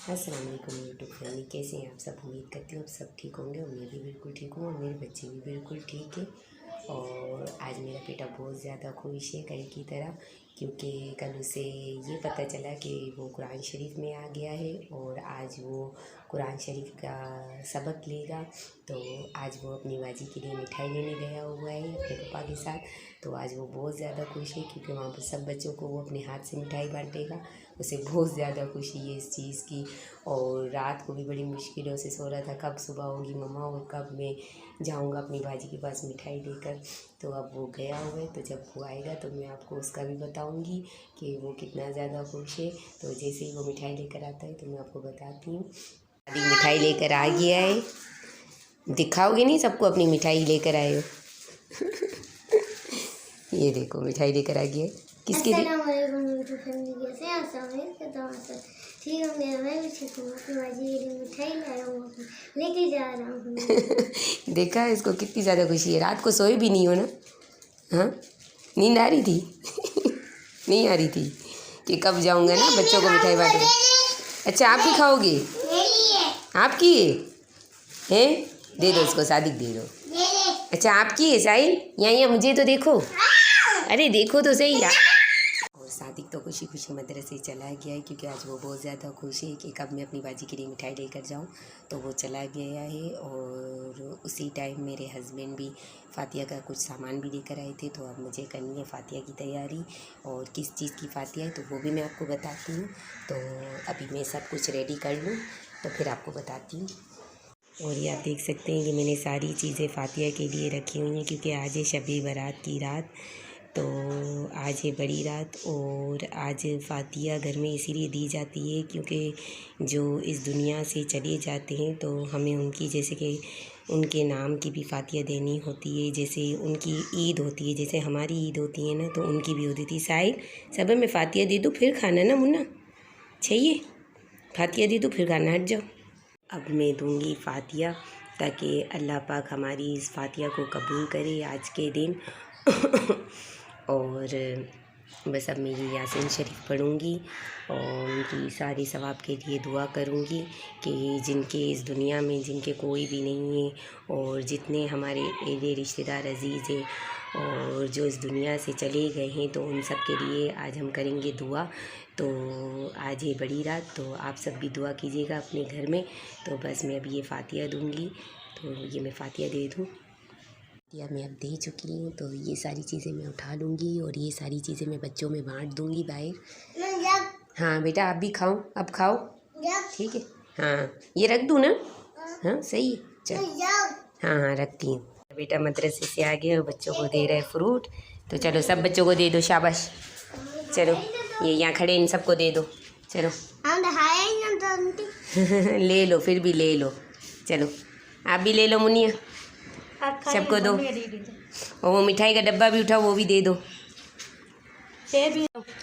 अस्सलाम वालेकुम YouTube family, कैसे हैं आप सब। उम्मीद करती हूँ आप सब ठीक होंगे और मैं भी बिल्कुल ठीक हूँ और मेरे बच्चे भी बिल्कुल ठीक है। और आज मेरा बेटा बहुत ज़्यादा खुश है कल की तरह, क्योंकि कल उसे ये पता चला कि वो कुरान शरीफ में आ गया है और आज वो कुरान शरीफ का सबक लेगा। तो आज वो अपनी बाजी के लिए मिठाई लेने गया हुआ है अपने पापा के साथ। तो आज वो बहुत ज़्यादा खुश है क्योंकि वहाँ पर सब बच्चों को वो अपने हाथ से मिठाई बांटेगा। उसे बहुत ज़्यादा खुशी है इस चीज़ की। और रात को भी बड़ी मुश्किलों से सो रहा था, कब सुबह होगी मम्मा और कब मैं जाऊंगा अपनी बाजी के पास मिठाई लेकर। तो अब वो गया हुआ है, तो जब वो आएगा तो मैं आपको उसका भी बताऊंगी कि वो कितना ज़्यादा खुश है। तो जैसे ही वो मिठाई लेकर आता है तो मैं आपको बताती हूँ। दादी मिठाई लेकर आ गया है, दिखाओगे नहीं सबको अपनी मिठाई लेकर आए हो। ये देखो मिठाई लेकर आ गया है, किसके लिए। ठीक है, मैं भी ठीक हूँ, अपनी बाजी के लिए मिठाई लाया हूँ, लेके जा रहा हूँ। देखा इसको कितनी ज़्यादा खुशी है। रात को सोए भी नहीं हो ना। हाँ, नींद आ रही थी। नहीं आ रही थी कि कब जाऊँगा ना बच्चों को मिठाई बांटने। अच्छा आप भी खाओगे, आपकी है, दे दो उसको, सादिक दे दो। अच्छा आपकी है साहिल, यहाँ मुझे तो देखो, अरे देखो तो सही यार। और सादिक तो खुशी खुशी मदरसे चला गया है क्योंकि आज वो बहुत ज़्यादा खुश है कि कब मैं अपनी बाजी के लिए मिठाई लेकर जाऊं। तो वो चला गया है और उसी टाइम मेरे हस्बैंड भी फ़ातिया का कुछ सामान भी लेकर आए थे। तो अब मुझे करनी है फ़ातिया की तैयारी, और किस चीज़ की फ़ातिया है तो वो भी मैं आपको बताती हूँ। तो अभी मैं सब कुछ रेडी कर लूँ तो फिर आपको बताती हूँ। और ये आप देख सकते हैं कि मैंने सारी चीज़ें फ़ातिया के लिए रखी हुई हैं क्योंकि आज है शब बारात की रात। तो आज है बड़ी रात और आज फ़ातिया घर में इसीलिए दी जाती है क्योंकि जो इस दुनिया से चले जाते हैं तो हमें उनकी, जैसे कि उनके नाम की भी फ़ातिया देनी होती है। जैसे उनकी ईद होती है, जैसे हमारी ईद होती है ना, तो उनकी भी होती थी। साहिल सब में फ़ातिया दे दो फिर खाना ना मुन्ना, चाहिए फ़ातिया दे दो फिर खाना, हट जाओ। अब मैं दूंगी फ़ातिया ताकि अल्लाह पाक हमारी इस फ़ातिया को कबूल करे आज के दिन। और बस अब मैं ये यासीन शरीफ पढ़ूँगी और उनकी सारी सवाब के लिए दुआ करूँगी कि जिनके इस दुनिया में जिनके कोई भी नहीं है और जितने हमारे एरे रिश्तेदार अज़ीज़ हैं और जो इस दुनिया से चले गए हैं, तो उन सब के लिए आज हम करेंगे दुआ। तो आज है बड़ी रात, तो आप सब भी दुआ कीजिएगा अपने घर में। तो बस मैं अभी ये फ़ातिया दूँगी, तो ये मैं फ़ातिया दे दूँ। या मैं अब दे चुकी हूँ, तो ये सारी चीज़ें मैं उठा लूँगी और ये सारी चीज़ें मैं बच्चों में बांट दूँगी बाहर। हाँ बेटा आप भी खाओ, अब खाओ, ठीक है। हाँ ये रख दूँ ना, हाँ सही है, चलो हाँ हाँ रखती हूँ। बेटा मदरसे से आ गया और बच्चों को दे रहे फ्रूट, तो चलो सब बच्चों को दे दो, शाबाश। चलो ये यहाँ खड़े इन सबको दे दो, चलो। ले लो, फिर भी ले लो, चलो आप भी ले लो मुनिया, सबको दो। और वो मिठाई का डब्बा भी उठाओ, वो भी दे दो,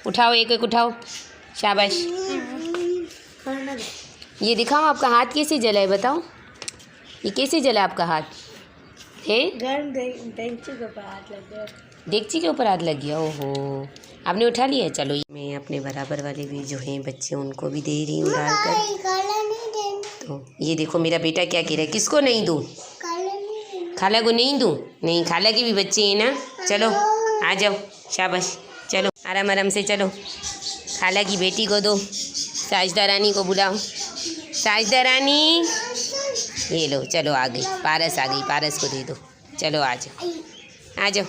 उठाओ एक एक उठाओ, शाबाश। ये दिखाओ आपका हाथ कैसे जला है, बताओ ये कैसे जला आपका हाथ है। डेगची के ऊपर हाथ लग गया, ओहो आपने उठा लिया। चलो मैं अपने बराबर वाले भी जो हैं बच्चे उनको भी दे रही हूँ डालकर। तो ये देखो मेरा बेटा क्या कह रहा है, किसको नहीं दूँ, खाला को नहीं दूँ, नहीं खाला के भी बच्चे हैं ना। चलो आ जाओ, शाबाश, चलो आराम आराम से चलो। खाला की बेटी को दो, साजिदा रानी को बुलाओ, साजिदा रानी ये लो, चलो आ गई पारस, आ गई पारस को दे दो, चलो आ जाओ आ जाओ।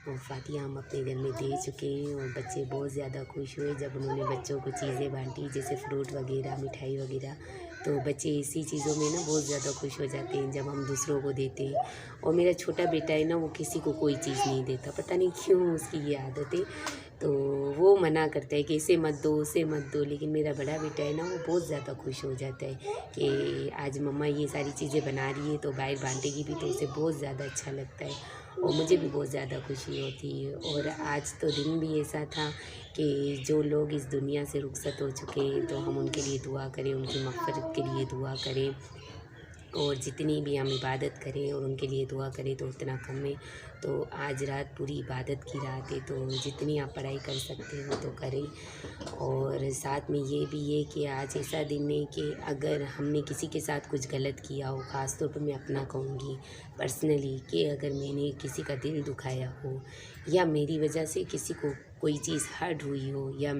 और फ़ातिया हम अपने घर में दे चुके हैं और बच्चे बहुत ज़्यादा खुश हुए जब उन्होंने बच्चों को चीज़ें बांटी, जैसे फ्रूट वगैरह, मिठाई वगैरह। तो बच्चे इसी चीज़ों में ना बहुत ज़्यादा खुश हो जाते हैं जब हम दूसरों को देते हैं। और मेरा छोटा बेटा है ना, वो किसी को कोई चीज़ नहीं देता, पता नहीं क्यों उसकी ये आदत है। तो वो मना करता है कि इसे मत दो उसे मत दो, लेकिन मेरा बड़ा बेटा है ना, वो बहुत ज़्यादा खुश हो जाता है कि आज मम्मा ये सारी चीज़ें बना रही है तो बाहर बांटेगी भी, तो उसे बहुत ज़्यादा अच्छा लगता है और मुझे भी बहुत ज़्यादा खुशी होती है। और आज तो दिन भी ऐसा था कि जो लोग इस दुनिया से रुखसत हो चुके हैं तो हम उनके लिए दुआ करें, उनकी मग़फ़िरत के लिए दुआ करें। और जितनी भी हम इबादत करें और उनके लिए दुआ करें तो उतना कम है। तो आज रात पूरी इबादत की रात है, तो जितनी आप पढ़ाई कर सकते हो तो करें। और साथ में ये भी है कि आज ऐसा दिन है कि अगर हमने किसी के साथ कुछ गलत किया हो, ख़ास तौर पर मैं अपना कहूँगी पर्सनली, कि अगर मैंने किसी का दिल दुखाया हो या मेरी वजह से किसी को कोई चीज़ हर्ट हुई हो, या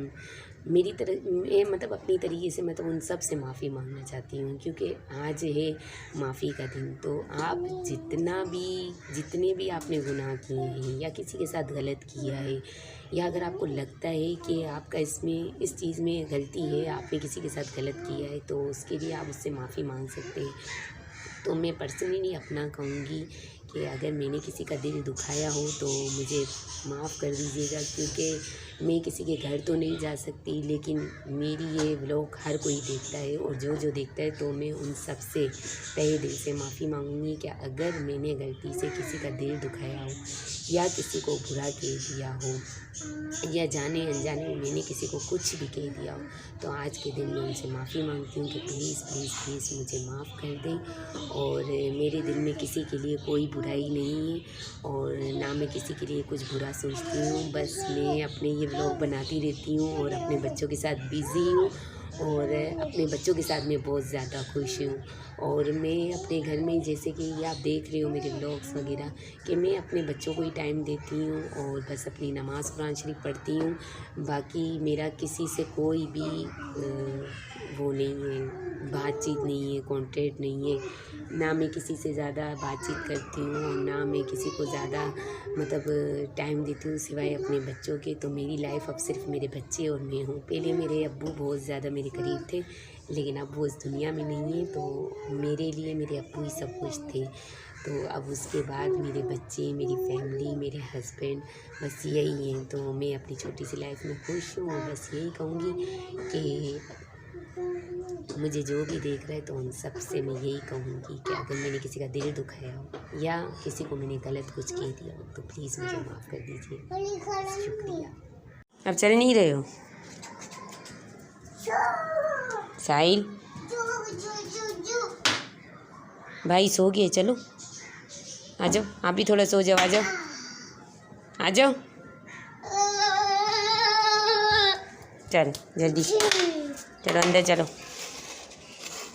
मेरी तरह मैं मतलब अपनी तरीके से मतलब उन सब से माफ़ी मांगना चाहती हूँ, क्योंकि आज है माफ़ी का दिन। तो आप जितने भी आपने गुनाह किए हैं या किसी के साथ गलत किया है, या अगर आपको लगता है कि आपका इस चीज़ में गलती है, आपने किसी के साथ गलत किया है, तो उसके लिए आप उससे माफ़ी मांग सकते हैं। तो मैं पर्सनली अपना कहूँगी कि अगर मैंने किसी का दिल दुखाया हो तो मुझे माफ़ कर दीजिएगा, क्योंकि मैं किसी के घर तो नहीं जा सकती, लेकिन मेरी ये व्लॉग हर कोई देखता है, और जो देखता है, तो मैं उन सब से तहे दिल से माफ़ी मांगूंगी कि अगर मैंने गलती से किसी का दिल दुखाया हो या किसी को बुरा कह दिया हो या जाने अनजाने में मैंने किसी को कुछ भी कह दिया हो, तो आज के दिन मैं उनसे माफ़ी मांगती हूँ कि प्लीज़ प्लीज़ प्लीज़ मुझे माफ़ कर दें। और मेरे दिल में किसी के लिए कोई बुराई नहीं है, और ना मैं किसी के लिए कुछ बुरा सोचती हूँ। बस मैं अपने ये व्लॉग बनाती रहती हूँ और अपने बच्चों के साथ बिज़ी हूँ, और अपने बच्चों के साथ मैं बहुत ज़्यादा खुश हूँ। और मैं अपने घर में, जैसे कि ये आप देख रहे हो मेरे व्लॉग्स वगैरह, कि मैं अपने बच्चों को ही टाइम देती हूँ और बस अपनी नमाज़ कुरान शरीफ पढ़ती हूँ। बाकी मेरा किसी से कोई भी वो नहीं है, बातचीत नहीं है, कॉन्टैक्ट नहीं है। ना मैं किसी से ज़्यादा बातचीत करती हूँ और ना मैं किसी को ज़्यादा मतलब टाइम देती हूँ सिवाय अपने बच्चों के। तो मेरी लाइफ अब सिर्फ मेरे बच्चे और मैं हूँ। पहले मेरे अब्बू बहुत ज़्यादा मेरे करीब थे, लेकिन अब वो इस दुनिया में नहीं है, तो मेरे लिए मेरे अब्बू ही सब कुछ थे। तो अब उसके बाद मेरे बच्चे, मेरी फैमिली, मेरे हस्बैंड, बस यही हैं। तो मैं अपनी छोटी सी लाइफ में खुश हूँ, और बस यही कहूँगी कि मुझे जो भी देख रहा है तो उन सब से मैं यही कहूँगी कि अगर मैंने किसी का दिल दुखाया हो या किसी को मैंने गलत कुछ कह दिया हो तो प्लीज़ मुझे माफ़ कर दीजिए। शुक्रिया। अब चल नहीं रहे हो साहिल भाई? सो गए, चलो आ जाओ, आप भी थोड़ा सो जाओ, आ जाओ आ जाओ, चल जल्दी चलो अंदर, चलो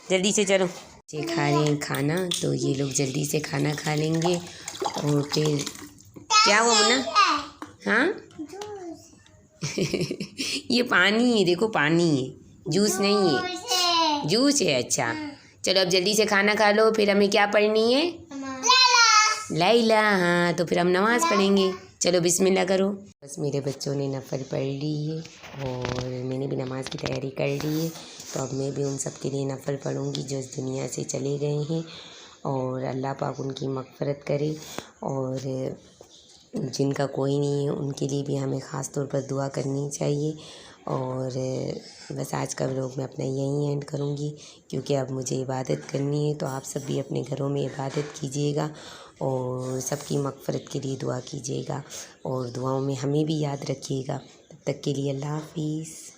जल्दी से चलो। ये खा रहे हैं खाना, तो ये लोग जल्दी से खाना खा लेंगे। और फिर क्या हुआ मुन्ना? हाँ ये पानी है, देखो पानी है, जूस नहीं है, जूस है। अच्छा चलो अब जल्दी से खाना खा लो, फिर हमें क्या पढ़नी है? लैला। हाँ तो फिर हम नमाज़ पढ़ेंगे। चलो बिस्मिल्लाह करो। बस मेरे बच्चों ने नफल पढ़ ली है और मैंने भी नमाज़ की तैयारी कर ली है, तो अब मैं भी उन सब के लिए नफल पढ़ूँगी जो इस दुनिया से चले गए हैं, और अल्लाह पाक उनकी मग़फ़िरत करे। और जिनका कोई नहीं है उनके लिए भी हमें ख़ास तौर पर दुआ करनी चाहिए। और बस आज का व्लॉग मैं अपना यहीं एंड करूँगी, क्योंकि अब मुझे इबादत करनी है। तो आप सब भी अपने घरों में इबादत कीजिएगा और सबकी मग़फ़िरत के लिए दुआ कीजिएगा, और दुआओं में हमें भी याद रखिएगा। तब तक के लिए अल्लाह हाफ़िज़।